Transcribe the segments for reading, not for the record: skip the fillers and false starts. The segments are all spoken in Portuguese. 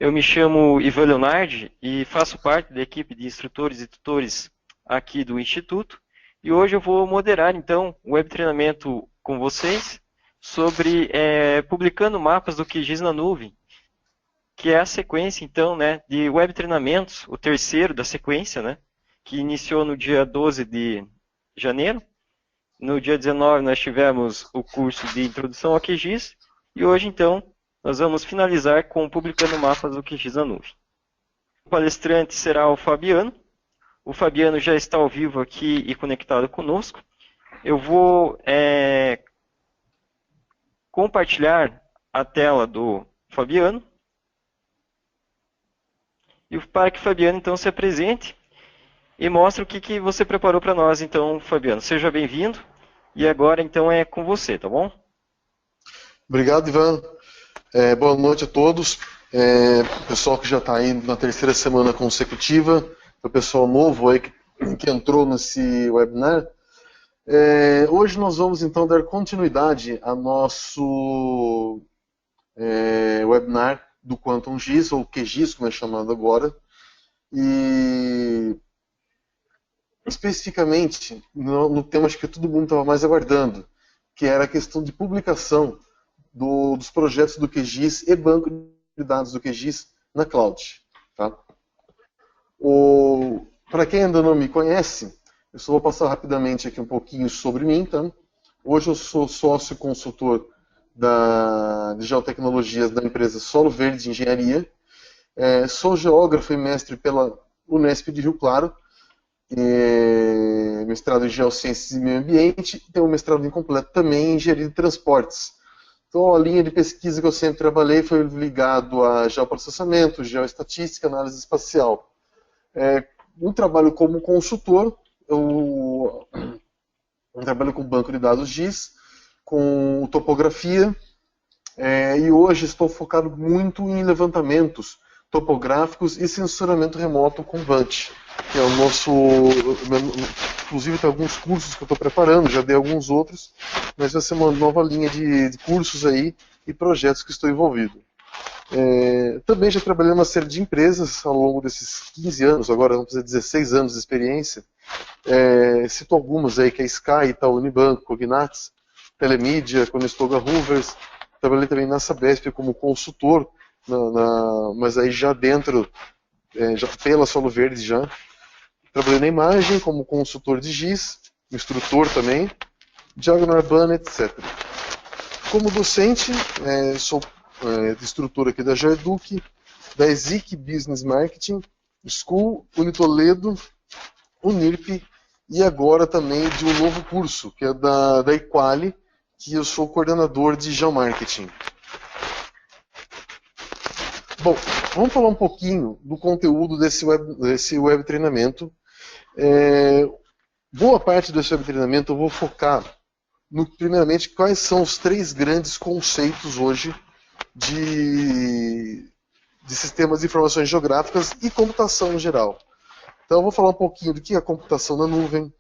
Eu me chamo Ivan Leonardi e faço parte da equipe de instrutores e tutores aqui do Instituto. E hoje eu vou moderar, então, o web treinamento com vocês sobre publicando mapas do QGIS na nuvem, que é a sequência, então, né, de web treinamentos, o terceiro da sequência, né, que iniciou no dia 12 de janeiro. No dia 19 nós tivemos o curso de introdução ao QGIS e hoje, então, nós vamos finalizar com publicando mapas do QGIS na nuvem. O palestrante será o Fabiano. O Fabiano já está ao vivo aqui e conectado conosco. Eu vou compartilhar a tela do Fabiano. E para que o Fabiano, então, se apresente e mostre o que você preparou para nós, então, Fabiano. Seja bem-vindo. E agora, então, é com você, tá bom? Obrigado, Ivan. Boa noite a todos. Pessoal que já está indo na terceira semana consecutiva, o pessoal novo aí que entrou nesse webinar. Hoje nós vamos então dar continuidade ao nosso webinar do Quantum GIS, ou QGIS, como é chamado agora, e especificamente no tema acho que todo mundo estava mais aguardando, que era a questão de publicação dos projetos do QGIS e banco de dados do QGIS na cloud. Tá? Para quem ainda não me conhece, eu só vou passar rapidamente aqui um pouquinho sobre mim. Tá? Hoje eu sou sócio consultor de geotecnologias da empresa Solo Verde Engenharia. Sou geógrafo e mestre pela Unesp de Rio Claro, mestrado em Geociências e Meio Ambiente, e tenho um mestrado incompleto também em Engenharia de Transportes. Então, a linha de pesquisa que eu sempre trabalhei foi ligado a geoprocessamento, geoestatística, análise espacial. No trabalho como consultor, eu trabalho com banco de dados GIS, com topografia, e hoje estou focado muito em levantamentos topográficos e sensoramento remoto com VANT, que é o nosso... Inclusive tem alguns cursos que eu estou preparando, já dei alguns outros, mas vai ser uma nova linha de cursos aí e projetos que estou envolvido. Também já trabalhei em uma série de empresas ao longo desses 15 anos, agora vamos dizer 16 anos de experiência. Cito algumas aí, que é Sky, Itaú Unibanco, Cognates, Telemídia, Conestoga Hoovers. Trabalhei também na Sabesp como consultor, mas aí já dentro, já pela Solo Verde já. Trabalhei na imagem como consultor de GIS, instrutor também, Diagonal Urbana, etc. Como docente, sou instrutor aqui da Joeduc, da ESIC Business Marketing, School, Unitoledo, Unirp e agora também de um novo curso, que é da Equali, que eu sou coordenador de Geomarketing. Bom, vamos falar um pouquinho do conteúdo desse web treinamento. Boa parte desse web treinamento eu vou focar, primeiramente, quais são os 3 grandes conceitos hoje de sistemas de informações geográficas e computação no geral. Então eu vou falar um pouquinho do que é a computação na nuvem,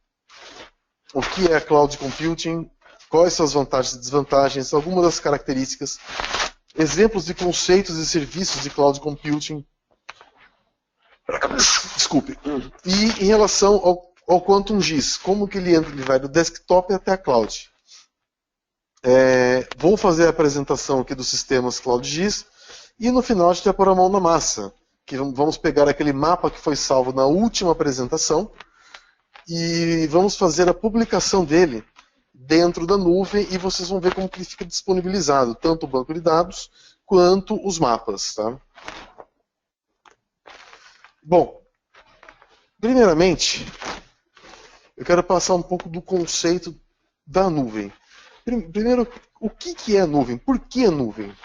o que é a cloud computing, quais são as vantagens e desvantagens, algumas das características, exemplos de conceitos e serviços de cloud computing. Desculpe. E em relação ao Quantum GIS, como que ele vai do desktop até a cloud. Vou fazer a apresentação aqui dos sistemas Cloud GIS e no final a gente vai pôr a mão na massa, que vamos pegar aquele mapa que foi salvo na última apresentação e vamos fazer a publicação dele dentro da nuvem e vocês vão ver como que ele fica disponibilizado, tanto o banco de dados quanto os mapas. Tá? Bom, primeiramente, eu quero passar um pouco do conceito da nuvem. Primeiro, o que é nuvem? Por que a nuvem?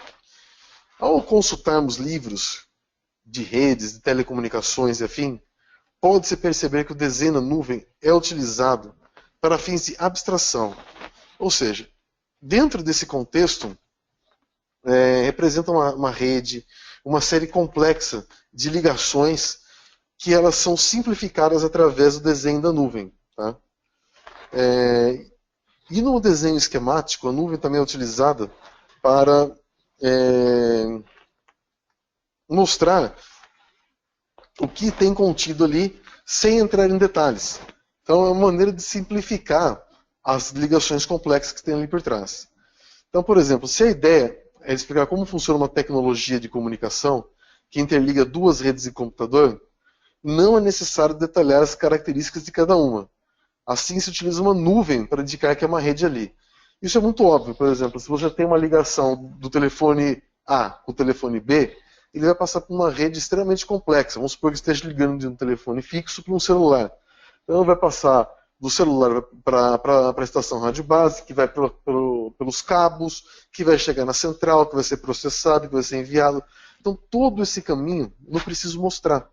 Ao consultarmos livros de redes, de telecomunicações e afim, pode-se perceber que o desenho na nuvem é utilizado para fins de abstração. Ou seja, dentro desse contexto, representa uma rede, uma série complexa de ligações que elas são simplificadas através do desenho da nuvem. Tá? E no desenho esquemático, a nuvem também é utilizada para mostrar o que tem contido ali sem entrar em detalhes. Então é uma maneira de simplificar as ligações complexas que tem ali por trás. Então, por exemplo, se a ideia é explicar como funciona uma tecnologia de comunicação que interliga duas redes de computador, não é necessário detalhar as características de cada uma. Assim, se utiliza uma nuvem para indicar que é uma rede ali. Isso é muito óbvio. Por exemplo, se você tem uma ligação do telefone A com o telefone B, ele vai passar por uma rede extremamente complexa. Vamos supor que esteja ligando de um telefone fixo para um celular. Então, vai passar do celular para a estação rádio base, que vai pelos cabos, que vai chegar na central, que vai ser processado, que vai ser enviado. Então, todo esse caminho não preciso mostrar.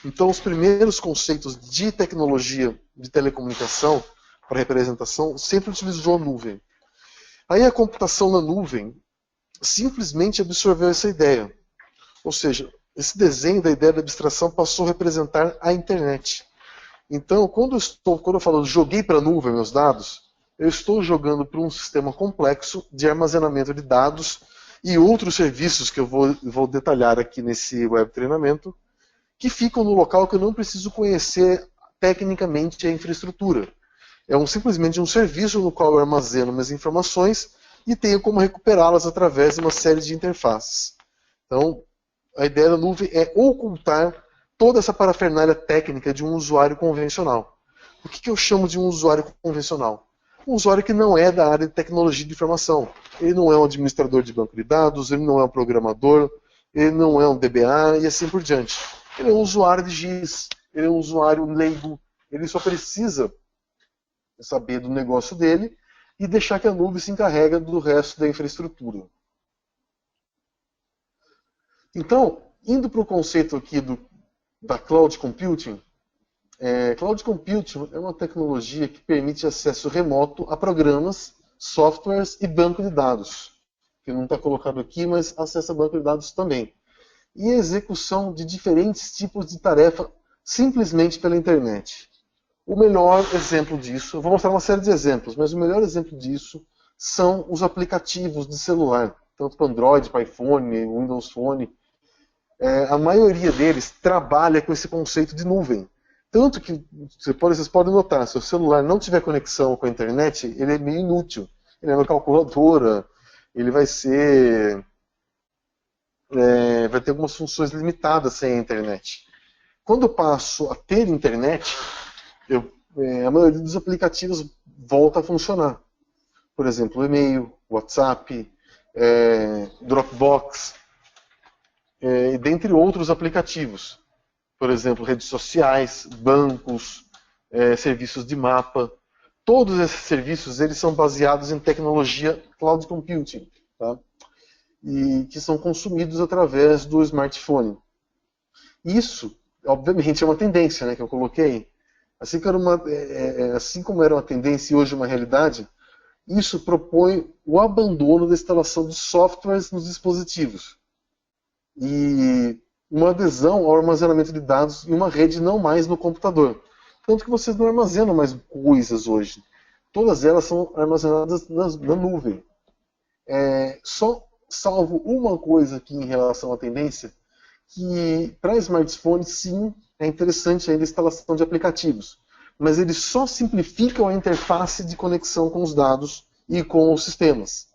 Então, os primeiros conceitos de tecnologia de telecomunicação para representação sempre utilizou a nuvem. Aí a computação na nuvem simplesmente absorveu essa ideia. Ou seja, esse desenho da ideia da abstração passou a representar a internet. Então, quando eu falo joguei para a nuvem meus dados, eu estou jogando para um sistema complexo de armazenamento de dados e outros serviços que eu vou detalhar aqui nesse web treinamento, que ficam no local que eu não preciso conhecer tecnicamente a infraestrutura. É simplesmente um serviço no qual eu armazeno minhas informações e tenho como recuperá-las através de uma série de interfaces. Então, a ideia da nuvem é ocultar toda essa parafernália técnica de um usuário convencional. O que eu chamo de um usuário convencional? Um usuário que não é da área de tecnologia de informação. Ele não é um administrador de banco de dados, ele não é um programador, ele não é um DBA e assim por diante. Ele é um usuário de GIS, ele é um usuário leigo, ele só precisa saber do negócio dele e deixar que a nuvem se encarrega do resto da infraestrutura. Então, indo para o conceito aqui da Cloud Computing, Cloud Computing é uma tecnologia que permite acesso remoto a programas, softwares e banco de dados, que não está colocado aqui, mas acesso a banco de dados também. E a execução de diferentes tipos de tarefa simplesmente pela internet. O melhor exemplo disso, eu vou mostrar uma série de exemplos, mas o melhor exemplo disso são os aplicativos de celular, tanto para Android, para iPhone, Windows Phone. A maioria deles trabalha com esse conceito de nuvem. Tanto que vocês podem notar, se o celular não tiver conexão com a internet, ele é meio inútil. Ele é uma calculadora, ele vai ter algumas funções limitadas sem a internet. Quando eu passo a ter internet, a maioria dos aplicativos volta a funcionar. Por exemplo, e-mail, WhatsApp, Dropbox, e dentre outros aplicativos. Por exemplo, redes sociais, bancos, serviços de mapa. Todos esses serviços eles são baseados em tecnologia Cloud Computing, tá? E que são consumidos através do smartphone. Isso, obviamente, é uma tendência, né, que eu coloquei. Assim como era uma tendência e hoje uma realidade, isso propõe o abandono da instalação de softwares nos dispositivos e uma adesão ao armazenamento de dados em uma rede, não mais no computador. Tanto que vocês não armazenam mais coisas hoje. Todas elas são armazenadas na nuvem. Só salvo uma coisa aqui em relação à tendência, que para smartphone, sim, é interessante ainda a instalação de aplicativos. Mas eles só simplificam a interface de conexão com os dados e com os sistemas.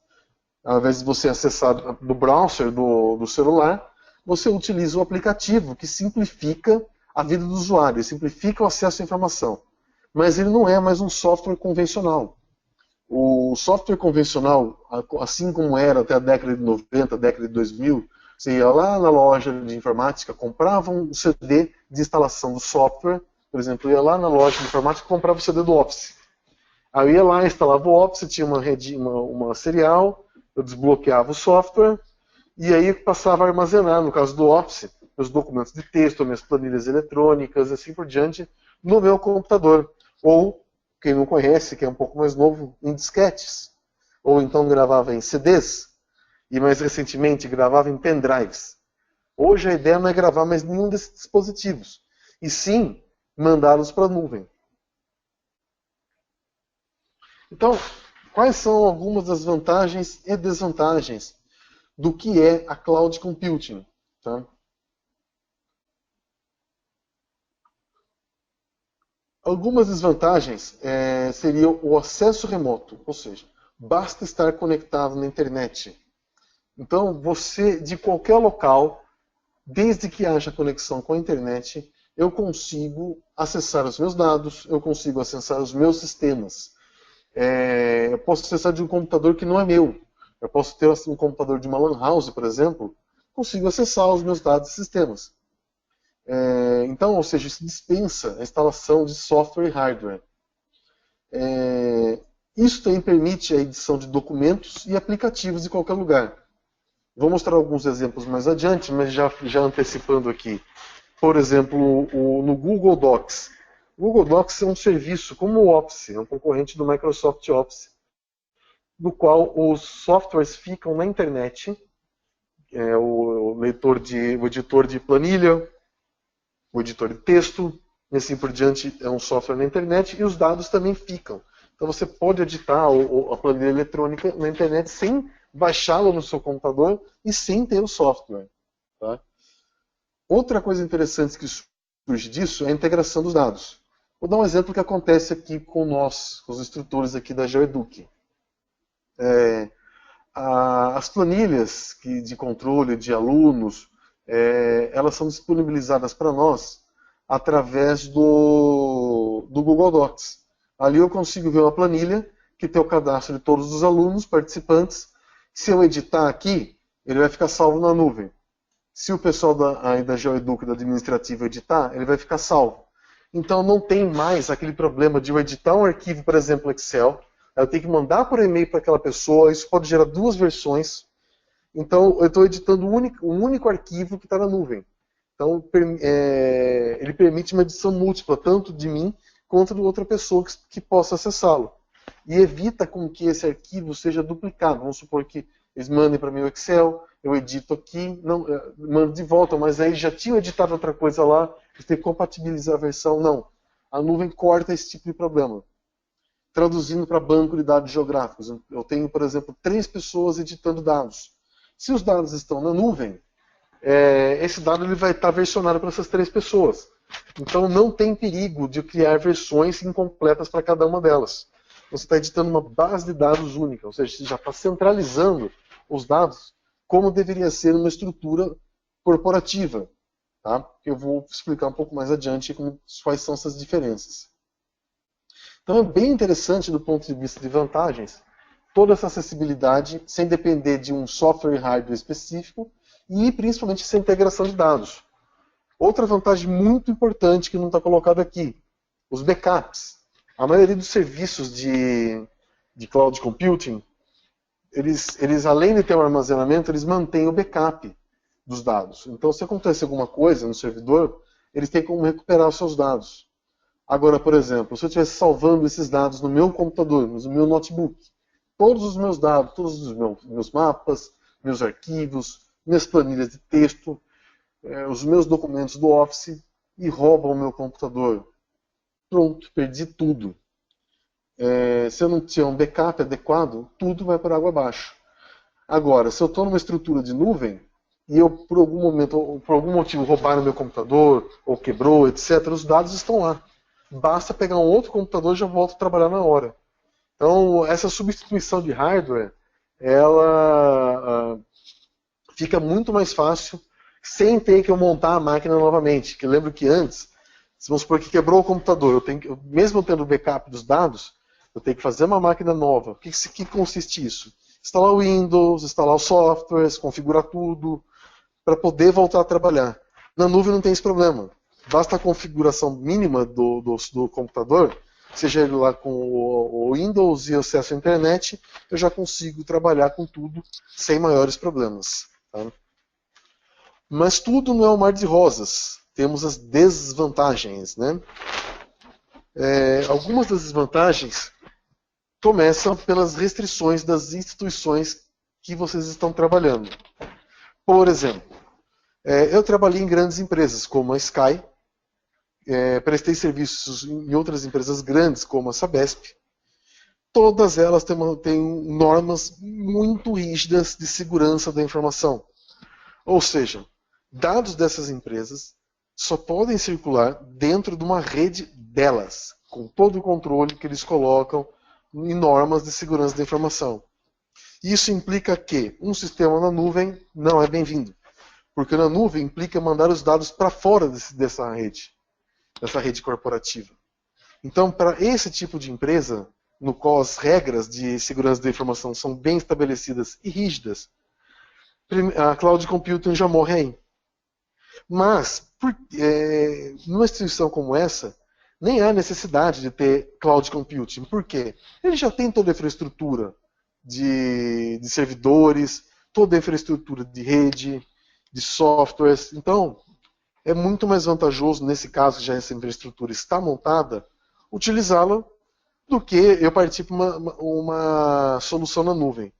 Ao invés de você acessar no browser do celular, você utiliza o aplicativo que simplifica a vida do usuário, simplifica o acesso à informação. Mas ele não é mais um software convencional. O software convencional, assim como era até a década de 90, década de 2000, você ia lá na loja de informática, comprava um CD de instalação do software, por exemplo, ia lá na loja de informática e comprava o CD do Office. Aí eu ia lá, instalava o Office, tinha uma serial, eu desbloqueava o software, e aí passava a armazenar, no caso do Office, meus documentos de texto, minhas planilhas eletrônicas, assim por diante, no meu computador. Ou, quem não conhece, que é um pouco mais novo, em disquetes. Ou então gravava em CDs, e mais recentemente gravava em pendrives. Hoje a ideia não é gravar mais nenhum desses dispositivos, e sim mandá-los para a nuvem. Então, quais são algumas das vantagens e desvantagens do que é a Cloud Computing? Tá? Algumas desvantagens seriam o acesso remoto, ou seja, basta estar conectado na internet. Então, você, de qualquer local, desde que haja conexão com a internet, eu consigo acessar os meus dados, eu consigo acessar os meus sistemas. Eu posso acessar de um computador que não é meu. Eu posso ter um computador de uma LAN house, por exemplo, consigo acessar os meus dados e sistemas. Então, ou seja, isso dispensa a instalação de software e hardware. Isso também permite a edição de documentos e aplicativos de qualquer lugar. Vou mostrar alguns exemplos mais adiante, mas já antecipando aqui. Por exemplo, no Google Docs. O Google Docs é um serviço como o Office, é um concorrente do Microsoft Office, no qual os softwares ficam na internet, o editor de planilha, o editor de texto, e assim por diante, é um software na internet, e os dados também ficam. Então você pode editar a planilha eletrônica na internet sem baixá-la no seu computador e sem ter o software. Tá? Outra coisa interessante que surge disso é a integração dos dados. Vou dar um exemplo que acontece aqui com nós, com os instrutores aqui da GeoEduc. As planilhas de controle de alunos, elas são disponibilizadas para nós através do Google Docs. Ali eu consigo ver uma planilha que tem o cadastro de todos os alunos participantes. Se eu editar aqui, ele vai ficar salvo na nuvem. Se o pessoal da GeoEduc, da administrativa, editar, ele vai ficar salvo. Então não tem mais aquele problema de eu editar um arquivo, por exemplo, Excel, eu tenho que mandar por e-mail para aquela pessoa, isso pode gerar duas versões. Então eu estou editando um único arquivo que está na nuvem. Então ele permite uma edição múltipla, tanto de mim quanto de outra pessoa que possa acessá-lo. E evita com que esse arquivo seja duplicado. Vamos supor que eles mandem para mim o Excel, eu edito aqui, mando de volta, mas aí já tinha editado outra coisa lá, eles têm que compatibilizar a versão. Não. A nuvem corta esse tipo de problema. Traduzindo para banco de dados geográficos. Eu tenho, por exemplo, 3 pessoas editando dados. Se os dados estão na nuvem, esse dado ele vai estar versionado para essas 3 pessoas. Então não tem perigo de criar versões incompletas para cada uma delas. Você está editando uma base de dados única, ou seja, você já está centralizando os dados como deveria ser uma estrutura corporativa. Tá? Eu vou explicar um pouco mais adiante quais são essas diferenças. Então é bem interessante do ponto de vista de vantagens, toda essa acessibilidade sem depender de um software e hardware específico e principalmente essa integração de dados. Outra vantagem muito importante que não está colocada aqui, os backups. A maioria dos serviços de cloud computing, eles além de ter um armazenamento, eles mantêm o backup dos dados. Então se acontece alguma coisa no servidor, eles têm como recuperar os seus dados. Agora, por exemplo, se eu estivesse salvando esses dados no meu computador, no meu notebook, todos os meus dados, todos os meus mapas, meus arquivos, minhas planilhas de texto, os meus documentos do Office, e roubam o meu computador. Pronto, perdi tudo. Se eu não tiver um backup adequado, tudo vai por água abaixo. Agora, se eu estou numa estrutura de nuvem, e eu, por algum momento, ou por algum motivo, roubaram meu computador, ou quebrou, etc., os dados estão lá. Basta pegar um outro computador e já volto a trabalhar na hora. Então, essa substituição de hardware, ela fica muito mais fácil sem ter que eu montar a máquina novamente. Que lembro que antes, vamos supor que quebrou o computador, mesmo tendo o backup dos dados, eu tenho que fazer uma máquina nova. O que consiste isso? Instalar o Windows, instalar os softwares, configurar tudo, para poder voltar a trabalhar. Na nuvem não tem esse problema. Basta a configuração mínima do computador, seja ele lá com o Windows e acesso à internet, eu já consigo trabalhar com tudo sem maiores problemas. Tá? Mas tudo não é um mar de rosas. Temos as desvantagens. Né? Algumas das desvantagens começam pelas restrições das instituições que vocês estão trabalhando. Por exemplo, eu trabalhei em grandes empresas como a Sky, prestei serviços em outras empresas grandes como a Sabesp. Todas elas têm normas muito rígidas de segurança da informação. Ou seja, dados dessas empresas só podem circular dentro de uma rede delas. com todo o controle que eles colocam em normas de segurança da informação. Isso implica que um sistema na nuvem não é bem-vindo, porque na nuvem implica mandar os dados para fora dessa rede corporativa. Então, para esse tipo de empresa, no qual as regras de segurança da informação são bem estabelecidas e rígidas, a cloud computing já morre aí. Mas, numa instituição como essa, nem há necessidade de ter cloud computing. Por quê? Ele já tem toda a infraestrutura de servidores, toda a infraestrutura de rede, de softwares. Então, é muito mais vantajoso, nesse caso, que já essa infraestrutura está montada, utilizá-la do que eu partir para uma solução na nuvem.